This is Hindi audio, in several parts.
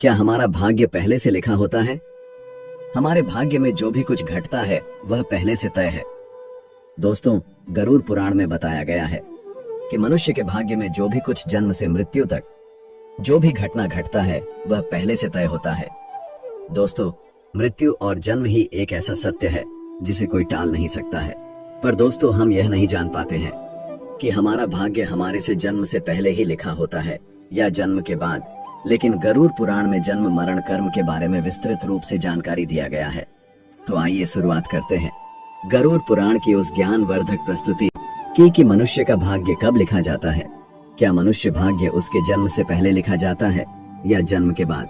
क्या हमारा भाग्य पहले से लिखा होता है? हमारे भाग्य में जो भी कुछ घटता है वह पहले से तय है। दोस्तों, गरुड़ पुराण में बताया गया है कि मनुष्य के भाग्य में जो भी कुछ जन्म से मृत्यु तक जो भी घटना घटता है वह पहले से तय होता है। दोस्तों, मृत्यु और जन्म ही एक ऐसा सत्य है जिसे कोई टाल नहीं सकता है। पर दोस्तों, हम यह नहीं जान पाते हैं कि हमारा भाग्य हमारे से जन्म से पहले ही लिखा होता है या जन्म के बाद। लेकिन गरुड़ पुराण में जन्म मरण कर्म के बारे में विस्तृत रूप से जानकारी दिया गया है। तो आइए शुरुआत करते हैं गरुड़ पुराण की उस ज्ञानवर्धक प्रस्तुति कि मनुष्य का भाग्य कब लिखा जाता है। क्या मनुष्य भाग्य उसके जन्म से पहले लिखा जाता है या जन्म के बाद?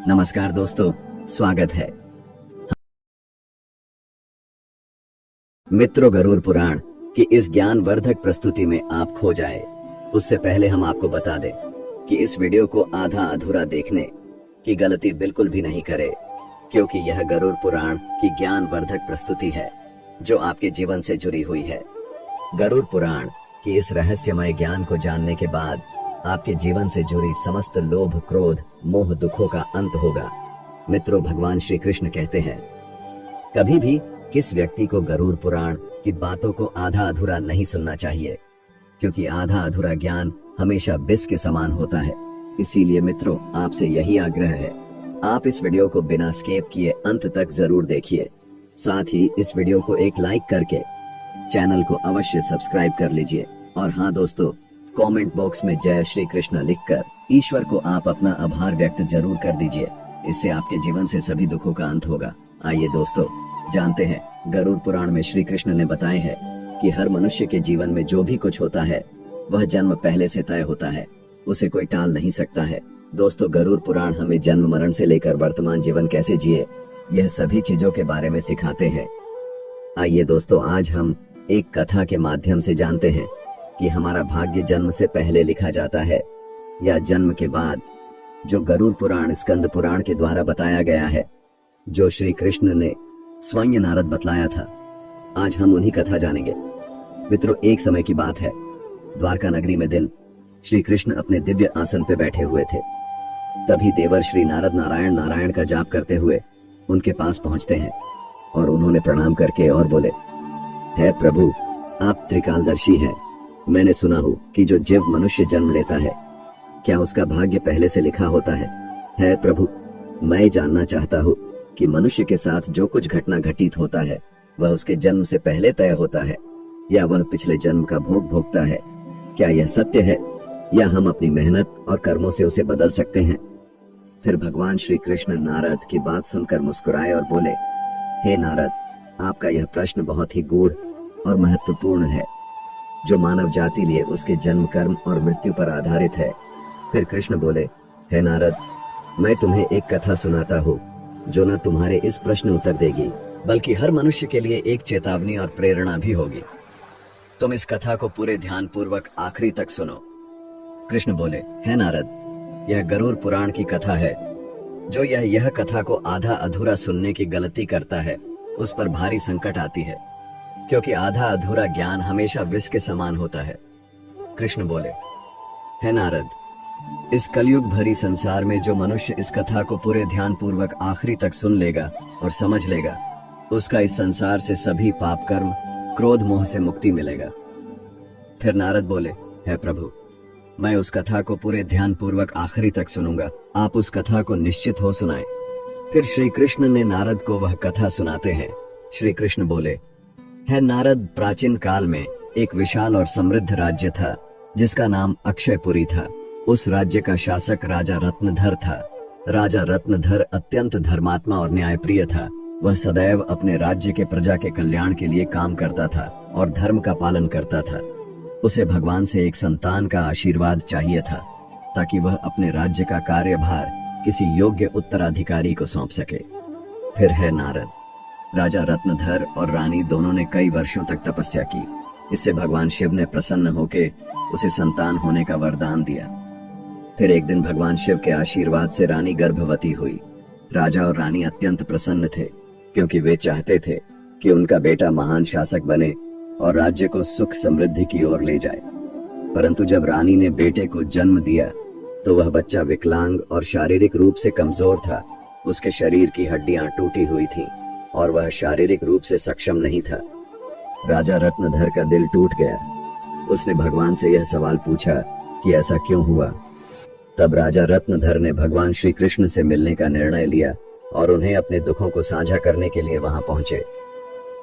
नमस्कार दोस्तों, स्वागत है मित्रों गरुड़ पुराण की इस ज्ञानवर्धक प्रस्तुति में आप खो जाए उससे पहले हम आपको बता दें कि इस वीडियो को आधा अधूरा देखने की गलती बिल्कुल भी नहीं करे, क्योंकि यह गरुड़ पुराण की ज्ञानवर्धक प्रस्तुति है जो आपके जीवन से जुड़ी हुई है। गरुड़ पुराण की इस रहस्यमय ज्ञान को जानने के बाद आपके जीवन से जुड़ी समस्त लोभ, क्रोध, मोह, दुखों का अंत होगा। मित्रों, भगवान श्री कृष्ण कहते हैं, कभी भी किस व्यक्ति को गरुड़ पुराण की बातों को आधा अधूरा नहीं सुनना चाहिए, क्योंकि आधा अधूरा ज्ञान हमेशा विष के समान होता है। इसीलिए मित्रों, आपसे यही आग्रह है, आप इस वीडियो को बिना स्किप किए अंत तक जरूर देखिए। साथ ही इस वीडियो को एक लाइक करके चैनल को अवश्य सब्सक्राइब कर लीजिए। और हाँ दोस्तों, कमेंट बॉक्स में जय श्री कृष्ण लिखकर ईश्वर को आप अपना आभार व्यक्त जरूर कर दीजिए। इससे आपके जीवन से सभी दुखों का अंत होगा। आइए दोस्तों, जानते हैं गरुड़ पुराण में श्री कृष्ण ने बताए हैं कि हर मनुष्य के जीवन में जो भी कुछ होता है वह जन्म पहले से तय होता है, उसे कोई टाल नहीं सकता है। दोस्तों, गरुड़ पुराण हमें जन्म मरण से लेकर वर्तमान जीवन कैसे जिए यह सभी चीजों के बारे में सिखाते हैं। आइए दोस्तों, आज हम एक कथा के माध्यम से जानते हैं कि हमारा भाग्य जन्म से पहले लिखा जाता है या जन्म के बाद, जो गरुड़ पुराण स्कंद पुराण के द्वारा बताया गया है, जो श्री कृष्ण ने स्वयं नारद बतलाया था। आज हम उन्हीं कथा जानेंगे। मित्रों, एक समय की बात है, द्वारका नगरी में दिन श्री कृष्ण अपने दिव्य आसन पे बैठे हुए थे। तभी देवर श्री नारद नारायण नारायण का जाप करते हुए उनके पास पहुंचते हैं और उन्होंने प्रणाम करके और बोले, है प्रभु, आप त्रिकालदर्शी हैं। मैंने सुना हो कि जो जीव मनुष्य जन्म लेता है, क्या उसका भाग्य पहले से लिखा होता है? है प्रभु, मैं जानना चाहता हूँ कि मनुष्य के साथ जो कुछ घटना घटित होता है वह उसके जन्म से पहले तय होता है या वह पिछले जन्म का भोग भोगता है? क्या यह सत्य है या हम अपनी मेहनत और कर्मों से उसे बदल सकते हैं? फिर भगवान श्री कृष्ण नारद की बात सुनकर मुस्कुराए और बोले, हे नारद, आपका यह प्रश्न बहुत ही गूढ़ और महत्वपूर्ण है, जो मानव जाति लिए उसके जन्म, कर्म और मृत्यु पर आधारित है। फिर कृष्ण बोले, हे नारद, मैं तुम्हें एक कथा सुनाता हूँ जो न तुम्हारे इस प्रश्न उत्तर देगी, बल्कि हर मनुष्य के लिए एक चेतावनी और प्रेरणा भी होगी। तुम इस कथा को पूरे ध्यान पूर्वक आखिरी तक सुनो। कृष्ण बोले, हे नारद, यह गरुड़ पुराण की कथा है। जो यह कथा को आधा अधूरा सुनने की गलती करता है उस पर भारी संकट आती है, क्योंकि आधा अधूरा ज्ञान हमेशा विष के समान होता है। कृष्ण बोले, हे नारद, इस कलयुग भरी संसार में जो मनुष्य इस कथा को पूरे ध्यान पूर्वक आखिरी तक सुन लेगा और समझ लेगा, उसका इस संसार से सभी पाप कर्म, क्रोध, मोह से मुक्ति मिलेगा। फिर नारद बोले, हे प्रभु, मैं उस कथा को पूरे ध्यान पूर्वक आखिरी तक सुनूंगा, आप उस कथा को निश्चित हो सुनाएं। फिर श्री कृष्ण ने नारद को वह कथा सुनाते हैं। श्री कृष्ण बोले, हे नारद, प्राचीन काल में एक विशाल और समृद्ध राज्य था जिसका नाम अक्षयपुरी था। उस राज्य का शासक राजा रत्नधर था। राजा रत्नधर अत्यंत धर्मात्मा और न्यायप्रिय था। वह सदैव अपने राज्य के प्रजा के कल्याण के लिए काम करता था और धर्म का पालन करता था। उसे भगवान से एक संतान का आशीर्वाद चाहिए था ताकि वह अपने राज्य का कार्यभार किसी योग्य उत्तराधिकारी को सौंप सके। फिर है नारद, राजा रत्नधर और रानी दोनों ने कई वर्षों तक तपस्या की। इससे भगवान शिव ने प्रसन्न होकर उसे संतान होने का वरदान दिया। फिर एक दिन भगवान शिव के आशीर्वाद से रानी गर्भवती हुई। राजा और रानी अत्यंत प्रसन्न थे, क्योंकि वे चाहते थे कि उनका बेटा महान शासक बने और राज्य को सुख समृद्धि की ओर ले जाए। परंतु जब रानी ने बेटे को जन्म दिया तो वह बच्चा विकलांग और शारीरिक रूप से कमजोर था। उसके शरीर की हड्डियां टूटी हुई थीं और वह शारीरिक रूप से सक्षम नहीं था। राजा रत्नधर का दिल टूट गया। उसने भगवान से यह सवाल पूछा कि ऐसा क्यों हुआ। तब राजा रत्नधर ने भगवान श्री कृष्ण से मिलने का निर्णय लिया और उन्हें अपने दुखों को साझा करने के लिए वहां पहुंचे।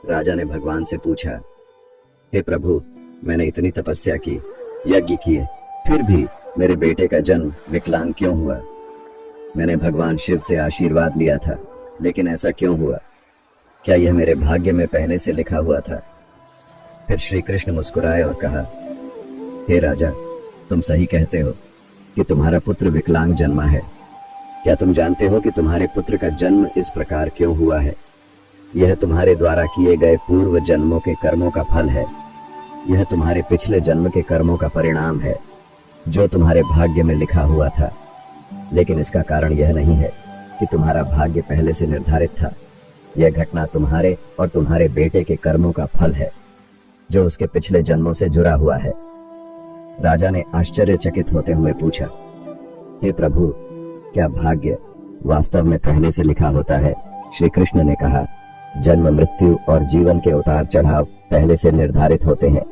राजा ने भगवान से पूछा, हे प्रभु, मैंने इतनी तपस्या की, यज्ञ किए, फिर भी मेरे बेटे का जन्म विकलांग क्यों हुआ? मैंने भगवान शिव से आशीर्वाद लिया था, लेकिन ऐसा क्यों हुआ? क्या यह मेरे भाग्य में पहले से लिखा हुआ था? फिर श्री कृष्ण मुस्कुराए और कहा, हे राजा, तुम सही कहते हो कि तुम्हारा पुत्र विकलांग जन्मा है। क्या तुम जानते हो कि तुम्हारे पुत्र का जन्म इस प्रकार क्यों हुआ है? यह तुम्हारे द्वारा किए गए पूर्व जन्मों के कर्मों का फल है। यह तुम्हारे पिछले जन्म के कर्मों का परिणाम है, जो तुम्हारे भाग्य में लिखा हुआ था। लेकिन इसका कारण यह नहीं है कि तुम्हारा भाग्य पहले से निर्धारित था। यह घटना तुम्हारे और तुम्हारे बेटे के कर्मों का फल है, जो उसके पिछले जन्मों से जुड़ा हुआ है। राजा ने आश्चर्यचकित होते हुए पूछा, हे प्रभु, क्या भाग्य वास्तव में पहले से लिखा होता है? श्री कृष्ण ने कहा, जन्म, मृत्यु और जीवन के उतार चढ़ाव पहले से निर्धारित होते हैं,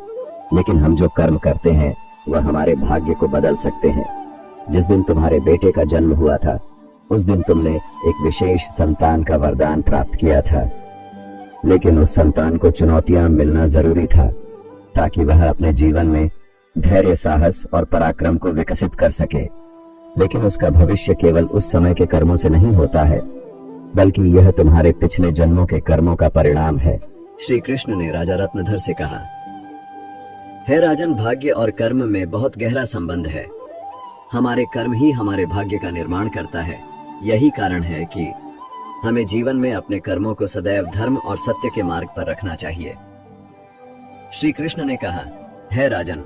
लेकिन हम जो कर्म करते हैं वह हमारे भाग्य को बदल सकते हैं। जिस दिन तुम्हारे बेटे का जन्म हुआ था, उस दिन तुमने एक विशेष संतान का वरदान प्राप्त किया था, लेकिन उस संतान को चुनौतियां मिलना जरूरी था ताकि वह अपने जीवन में धैर्य, साहस और पराक्रम को विकसित कर सके। लेकिन उसका भविष्य केवल उस समय के कर्मों से नहीं होता है, बल्कि यह तुम्हारे पिछले जन्मों के कर्मों का परिणाम है। श्री कृष्ण ने राजा रत्नधर से कहा, हे राजन, भाग्य और कर्म में बहुत गहरा संबंध है। हमारे कर्म ही हमारे भाग्य का निर्माण करता है। यही कारण है कि हमें जीवन में अपने कर्मों को सदैव धर्म और सत्य के मार्ग पर रखना चाहिए। श्री कृष्ण ने कहा, हे राजन,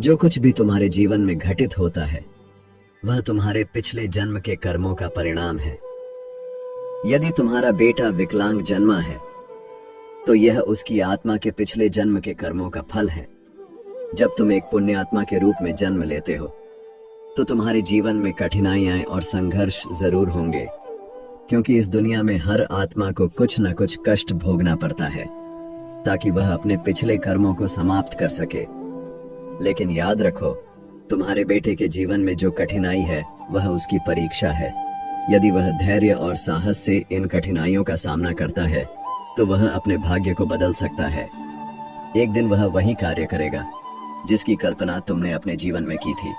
जो कुछ भी तुम्हारे जीवन में घटित होता है वह तुम्हारे पिछले जन्म के कर्मों का परिणाम है। यदि तुम्हारा बेटा विकलांग जन्मा है तो यह उसकी आत्मा के पिछले जन्म के कर्मों का फल है। जब तुम एक पुण्य आत्मा के रूप में जन्म लेते हो तो तुम्हारे जीवन में कठिनाइयां और संघर्ष जरूर होंगे, क्योंकि इस दुनिया में हर आत्मा को कुछ न कुछ कष्ट भोगना पड़ता है ताकि वह अपने पिछले कर्मों को समाप्त कर सके। लेकिन याद रखो, तुम्हारे बेटे के जीवन में जो कठिनाई है वह उसकी परीक्षा है। यदि वह धैर्य और साहस से इन कठिनाइयों का सामना करता है तो वह अपने भाग्य को बदल सकता है। एक दिन वह वही कार्य करेगा जिसकी कल्पना तुमने अपने जीवन में की थी।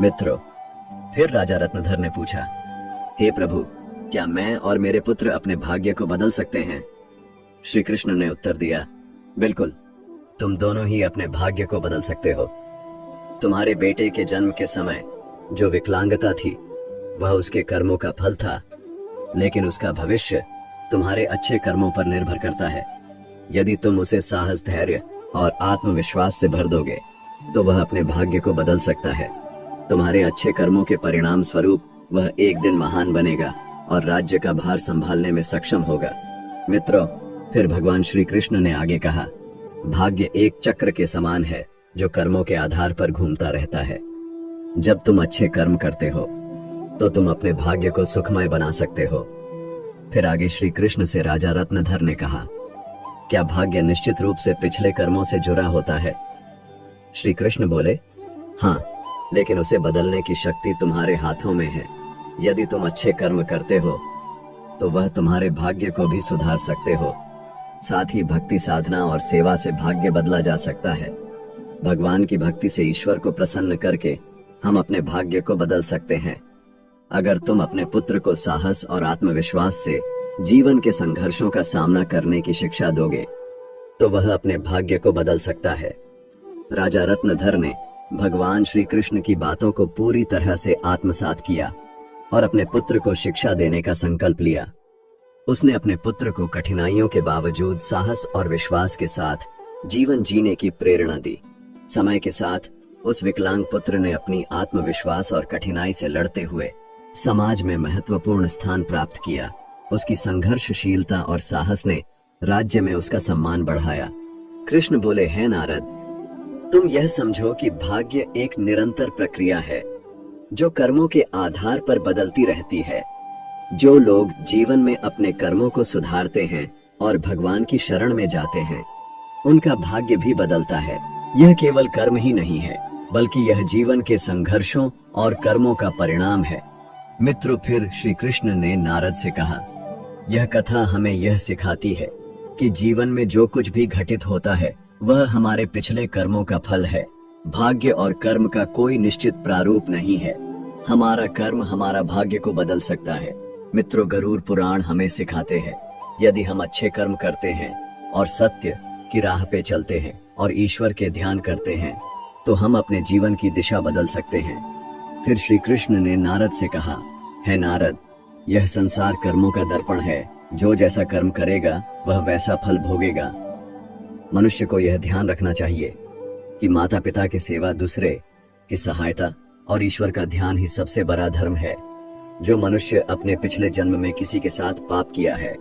मित्रों, फिर राजा रत्नधर ने पूछा, हे प्रभु, क्या मैं और मेरे पुत्र अपने भाग्य को बदल सकते हैं? श्री कृष्ण ने उत्तर दिया, बिल्कुल, तुम दोनों ही अपने भाग्य को बदल सकते हो। तुम्हारे बेटे के जन्म के समय जो विकलांगता थी वह उसके कर्मों का फल था, लेकिन उसका भविष्य तुम्हारे अच्छे कर्मों पर निर्भर करता है। यदि तुम उसे साहस, धैर्य और आत्मविश्वास से भर दोगे तो वह अपने भाग्य को बदल सकता है। तुम्हारे अच्छे कर्मों के परिणाम स्वरूप वह एक दिन महान बनेगा और राज्य का भार संभालने में सक्षम होगा। मित्रों, फिर भगवान श्री कृष्ण ने आगे कहा, भाग्य एक चक्र के समान है जो कर्मों के आधार पर घूमता रहता है। जब तुम अच्छे कर्म करते हो तो तुम अपने भाग्य को सुखमय बना सकते हो। फिर आगे श्री कृष्ण से राजा रत्नधर ने कहा, क्या भाग्य निश्चित रूप से पिछले कर्मों से जुड़ा होता है? श्री कृष्ण बोले, हाँ, लेकिन उसे बदलने की शक्ति तुम्हारे हाथों में है। यदि तुम अच्छे कर्म करते हो तो वह तुम्हारे भाग्य को भी सुधार सकते हो। साथ ही भक्ति, साधना और सेवा से भाग्य बदला जा सकता है। भगवान की भक्ति से ईश्वर को प्रसन्न करके हम अपने भाग्य को बदल सकते हैं। अगर तुम अपने पुत्र को साहस और आत्मविश्वास से जीवन के संघर्षों का सामना करने की शिक्षा दोगे तो वह अपने भाग्य को बदल सकता है। राजा रत्नधर ने भगवान श्री कृष्ण की बातों को पूरी तरह से आत्मसात किया और अपने पुत्र को शिक्षा देने का संकल्प लिया। उसने अपने पुत्र को कठिनाइयों के बावजूद साहस और विश्वास के साथ जीवन जीने की प्रेरणा दी। समय के साथ उस विकलांग पुत्र ने अपनी आत्मविश्वास और कठिनाई से लड़ते हुए समाज में महत्वपूर्ण स्थान प्राप्त किया। उसकी संघर्षशीलता और साहस ने राज्य में उसका सम्मान बढ़ाया। कृष्ण बोले, है नारद, तुम यह समझो कि भाग्य एक निरंतर प्रक्रिया है। जो कर्मों के आधार पर बदलती रहती है। जो लोग जीवन में अपने कर्मों को सुधारते हैं और भगवान की शरण में जाते हैं, उनका भाग्य भी बदलता है। यह केवल कर्म ही नहीं है, बल्कि यह जीवन के संघर्षों और कर्मों का परिणाम है। मित्रों, फिर श्री कृष्ण ने नारद से कहा, यह कथा हमें यह सिखाती है कि जीवन में जो कुछ भी घटित होता है वह हमारे पिछले कर्मों का फल है। भाग्य और कर्म का कोई निश्चित प्रारूप नहीं है। हमारा कर्म हमारा भाग्य को बदल सकता है। मित्रों, गरुड़ पुराण हमें सिखाते हैं, यदि हम अच्छे कर्म करते हैं और सत्य की राह पे चलते हैं और ईश्वर के ध्यान करते हैं, तो हम अपने जीवन की दिशा बदल सकते हैं। फिर श्री कृष्ण ने नारद से कहा, है नारद, यह संसार कर्मों का दर्पण है। जो जैसा कर्म करेगा वह वैसा फल भोगेगा। मनुष्य को यह ध्यान रखना चाहिए कि माता पिता की सेवा, दूसरे की सहायता और ईश्वर का ध्यान ही सबसे बड़ा धर्म है। जो मनुष्य अपने पिछले जन्म में किसी के साथ पाप किया है,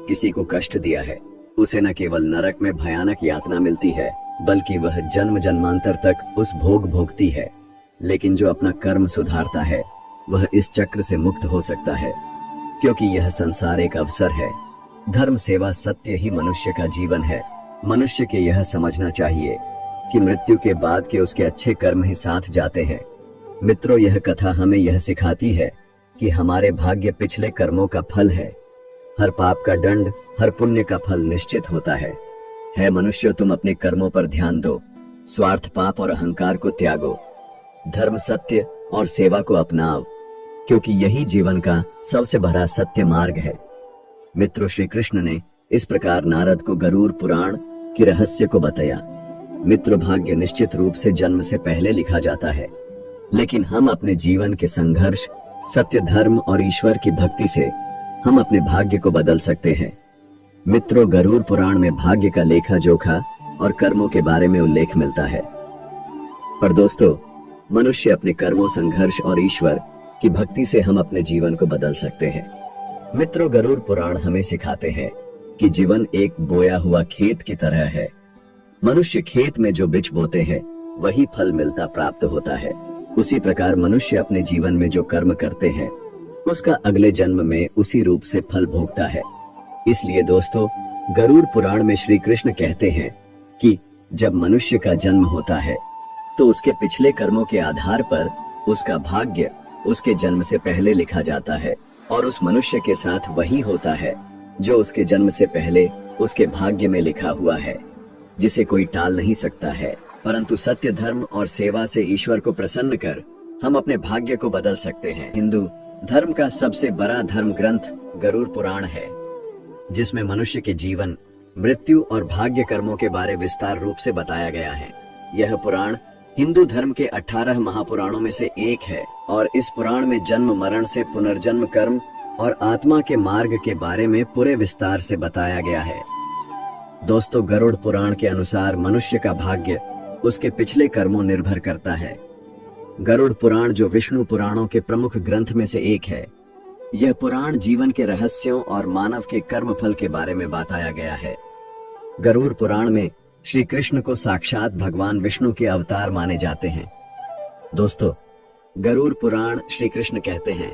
किसी को कष्ट दिया है, उसे न केवल नरक में भयानक यातना मिलती है, बल्कि वह जन्म जन्मांतर तक उस भोग भोगती है। लेकिन जो अपना कर्म सुधारता है वह इस चक्र से मुक्त हो सकता है, क्योंकि यह संसार एक अवसर है। धर्म, सेवा, सत्य ही मनुष्य का जीवन है। मनुष्य के यह समझना चाहिए कि मृत्यु के बाद के उसके अच्छे कर्म ही साथ जाते हैं। मित्रों, यह कथा हमें यह सिखाती है कि हमारे भाग्य पिछले कर्मों का फल है। हर पाप का दंड, हर पुण्य का फल निश्चित होता है। मनुष्य, तुम अपने कर्मों पर ध्यान दो, स्वार्थ, पाप और अहंकार को त्यागो, धर्म, सत्य और सेवा को अपनाओ, क्योंकि यही जीवन का सबसे बड़ा सत्य मार्ग है। मित्रों, श्री कृष्ण ने इस प्रकार नारद को गरुड़ पुराण के रहस्य को बताया। मित्रों, भाग्य निश्चित रूप से जन्म से पहले लिखा जाता है, लेकिन हम अपने जीवन के संघर्ष, सत्य, धर्म और ईश्वर की भक्ति से हम अपने भाग्य को बदल सकते हैं। मित्रों, गरुड़ पुराण में भाग्य का लेखा जोखा और कर्मों के बारे में उल्लेख मिलता है। पर दोस्तों, मनुष्य अपने कर्मों, संघर्ष और ईश्वर की भक्ति से हम अपने जीवन को बदल सकते हैं। मित्रों, गरुड़ पुराण हमें सिखाते हैं कि जीवन एक बोया हुआ खेत की तरह है। मनुष्य खेत में जो बीज बोते हैं वही फल मिलता प्राप्त होता है। उसी प्रकार मनुष्य अपने जीवन में जो कर्म करते हैं उसका अगले जन्म में उसी रूप से फल भोगता है। इसलिए दोस्तों, गरुड़ पुराण में श्री कृष्ण कहते हैं कि जब मनुष्य का जन्म होता है तो उसके पिछले कर्मों के आधार पर उसका भाग्य उसके जन्म से पहले लिखा जाता है, और उस मनुष्य के साथ वही होता है जो उसके जन्म से पहले उसके भाग्य में लिखा हुआ है, जिसे कोई टाल नहीं सकता है। परंतु सत्य, धर्म और सेवा से ईश्वर को प्रसन्न कर हम अपने भाग्य को बदल सकते हैं। हिंदू धर्म का सबसे बड़ा धर्म ग्रंथ गरुड़ पुराण है, जिसमें मनुष्य के जीवन, मृत्यु और भाग्य कर्मों के बारे विस्तार रूप से बताया गया है। यह पुराण हिंदू धर्म के 18 महापुराणों में से एक है, और इस पुराण में जन्म, मरण से पुनर्जन्म, कर्म और आत्मा के मार्ग के बारे में पूरे विस्तार से बताया गया है। दोस्तों, गरुड़ पुराण के अनुसार मनुष्य का भाग्य उसके पिछले कर्मों निर्भर करता है। गरुड़ पुराण, जो विष्णु पुराणों के प्रमुख ग्रंथ में से एक है, यह पुराण जीवन के रहस्यों और मानव के कर्म फल के बारे में बताया गया है। गरुड़ पुराण में श्री कृष्ण को साक्षात भगवान विष्णु के अवतार माने जाते हैं। दोस्तों, गरुड़ पुराण श्री कृष्ण कहते हैं,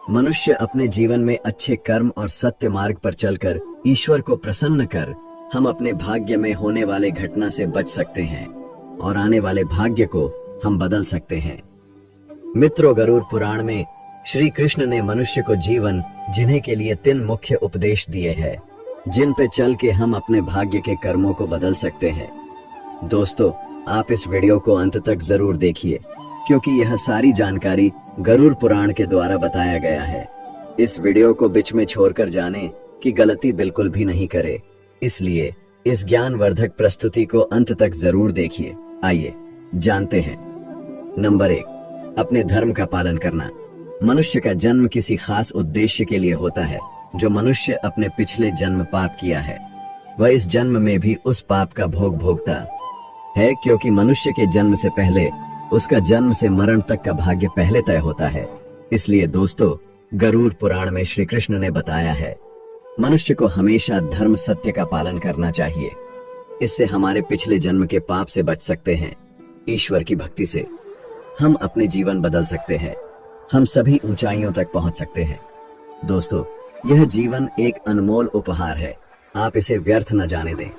मनुष्य अपने जीवन में अच्छे कर्म और सत्य मार्ग पर चलकर ईश्वर को प्रसन्न कर हम अपने भाग्य में होने वाले घटना से बच सकते हैं और आने वाले भाग्य को हम बदल सकते हैं। मित्रों, गरुड़ पुराण में श्री कृष्ण ने मनुष्य को जीवन जीने के लिए 3 मुख्य उपदेश दिए हैं, जिन पे चल के हम अपने भाग्य के कर्मों को बदल सकते हैं। दोस्तों, आप इस वीडियो को अंत तक जरूर देखिए, क्योंकि यह सारी जानकारी गरुड़ पुराण के द्वारा बताया गया है। इस वीडियो को बीच में छोड़कर जाने की गलती बिल्कुल भी नहीं करे, इसलिए इस ज्ञानवर्धक प्रस्तुति को अंत तक जरूर देखिए। आइए जानते हैं। नंबर 1, अपने धर्म का पालन करना। मनुष्य का जन्म किसी खास उद्देश्य के लिए होता है। जो मनुष्य अपने पिछले जन्म पाप किया है, वह इस जन्म में भी उस पाप का भोग भोगता है, क्योंकि मनुष्य के जन्म से पहले उसका जन्म से मरण तक का भाग्य पहले तय होता है। इसलिए दोस्तों, गरुड़ पुराण में श्री कृष्ण ने बताया है, मनुष्य को हमेशा धर्म, सत्य का पालन करना चाहिए। इससे हमारे पिछले जन्म के पाप से बच सकते हैं, ईश्वर की भक्ति से। हम अपने जीवन बदल सकते हैं। हम सभी ऊंचाइयों तक पहुंच सकते हैं। दोस्तों, यह जीवन एक अनमोल उपहार है। आप इसे व्यर्थ न जाने दें।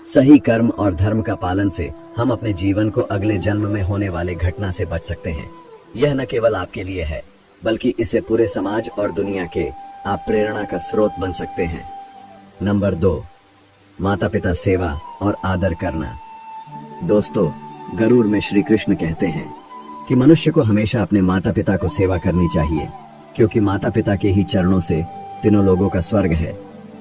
सही कर्म और धर्म का पालन से हम अपने जीवन को अगले जन्म में होने वाले घटना से बच सकते हैं। यह न केवल आपके लिए है, बल्कि इससे पूरे समाज और दुनिया के आप प्रेरणा का स्रोत बन सकते हैं। नंबर 2, माता पिता सेवा और आदर करना। दोस्तों, गरुड़ में श्री कृष्ण कहते हैं कि मनुष्य को हमेशा अपने माता पिता को सेवा करनी चाहिए, क्योंकि माता पिता के ही चरणों से तीनों लोगों का स्वर्ग है।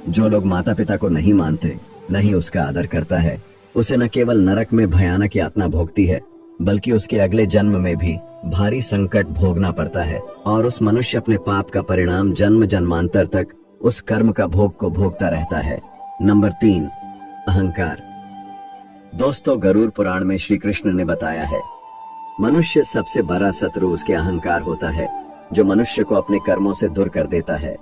जो लोग माता पिता को नहीं मानते, नहीं उसका आदर करता है, उसे न केवल नरक में भयानक यातना भोगती है, बल्कि उसके अगले जन्म में भी भारी संकट भोगना पड़ता है और उस मनुष्य अपने पाप का परिणाम जन्म जन्मांतर तक उस कर्म का भोग को भोगता रहता है। नंबर 3, अहंकार। दोस्तों, गरुड़ पुराण में श्री कृष्ण ने बताया है, मनुष्य सबसे बड़ा शत्रु उसके अहंकार होता है, जो मनुष्य को अपने कर्मों से दूर कर देता है।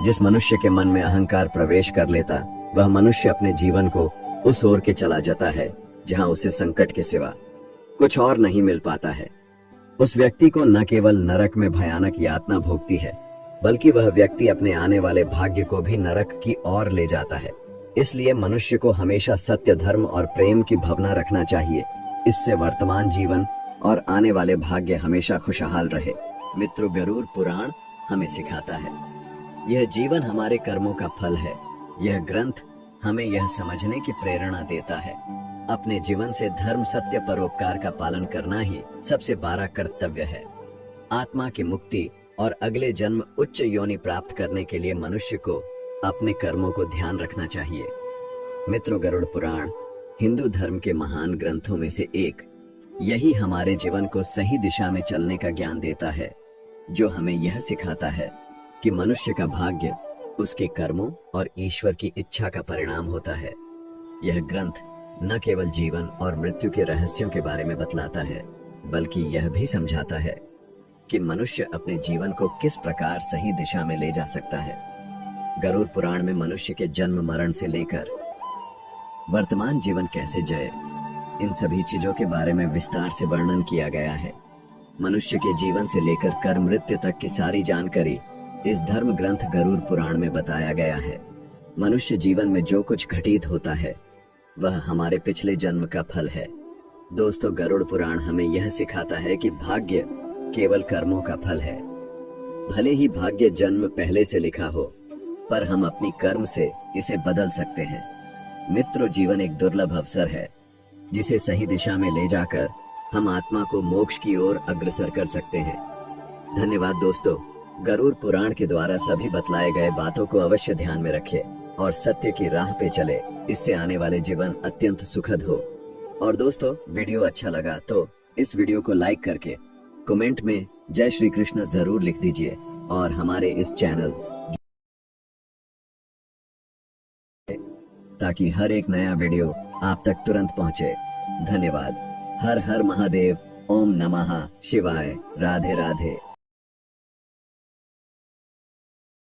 जिस मनुष्य के मन में अहंकार प्रवेश कर लेता, वह मनुष्य अपने जीवन को उस ओर के चला जाता है जहां उसे संकट के सिवा कुछ और नहीं मिल पाता है। उस व्यक्ति को न केवल नरक में भयानक यातना भोगती है, बल्कि वह व्यक्ति अपने आने वाले भाग्य को भी नरक की ओर ले जाता है। इसलिए मनुष्य को हमेशा सत्य, धर्म और प्रेम की भावना रखना चाहिए। इससे वर्तमान जीवन और आने वाले भाग्य हमेशा खुशहाल रहे। मित्रों, गरुड़ पुराण हमें सिखाता है, यह जीवन हमारे कर्मों का फल है। यह ग्रंथ हमें यह समझने की प्रेरणा देता है, अपने जीवन से धर्म, सत्य, परोपकार का पालन करना ही सबसे बड़ा कर्तव्य है। आत्मा की मुक्ति और अगले जन्म उच्च योनि प्राप्त करने के लिए मनुष्य को अपने कर्मों को ध्यान रखना चाहिए। मित्रों, गरुड़ पुराण हिंदू धर्म के महान ग्रंथों में से एक। यही हमारे जीवन को सही दिशा में चलने का ज्ञान देता है, जो हमें यह सिखाता है कि मनुष्य का भाग्य उसके कर्मों और ईश्वर की इच्छा का परिणाम होता है। यह ग्रंथ न केवल जीवन और मृत्यु के रहस्यों के बारे में बतलाता है, बल्कि यह भी समझाता है कि मनुष्य अपने जीवन को किस प्रकार सही दिशा में ले जा सकता है। गरुड़ पुराण में मनुष्य के जन्म मरण से लेकर वर्तमान जीवन कैसे जिए, इन सभी चीजों के बारे में विस्तार से वर्णन किया गया है। मनुष्य के जीवन से लेकर कर मृत्यु तक की सारी जानकारी इस धर्म ग्रंथ गरुड़ पुराण में बताया गया है। मनुष्य जीवन में जो कुछ घटित होता है, वह हमारे पिछले जन्म का फल है। दोस्तों, गरुड़ पुराण हमें यह सिखाता है कि भाग्य केवल कर्मों का फल है। भले ही भाग्य जन्म पहले से लिखा हो, पर हम अपनी कर्म से इसे बदल सकते हैं। मित्रों, जीवन एक दुर्लभ अवसर है, जिसे सही दिशा में ले जाकर हम आत्मा को मोक्ष की ओर अग्रसर कर सकते हैं। धन्यवाद दोस्तों। गरुड़ पुराण के द्वारा सभी बतलाए गए बातों को अवश्य ध्यान में रखें और सत्य की राह पे चले। इससे आने वाले जीवन अत्यंत सुखद हो। और दोस्तों, वीडियो अच्छा लगा तो इस वीडियो को लाइक करके कमेंट में जय श्री कृष्ण जरूर लिख दीजिए और हमारे इस चैनल ताकि हर एक नया वीडियो आप तक तुरंत पहुंचे। धन्यवाद। हर हर महादेव। ओम नमः शिवाय। राधे राधे।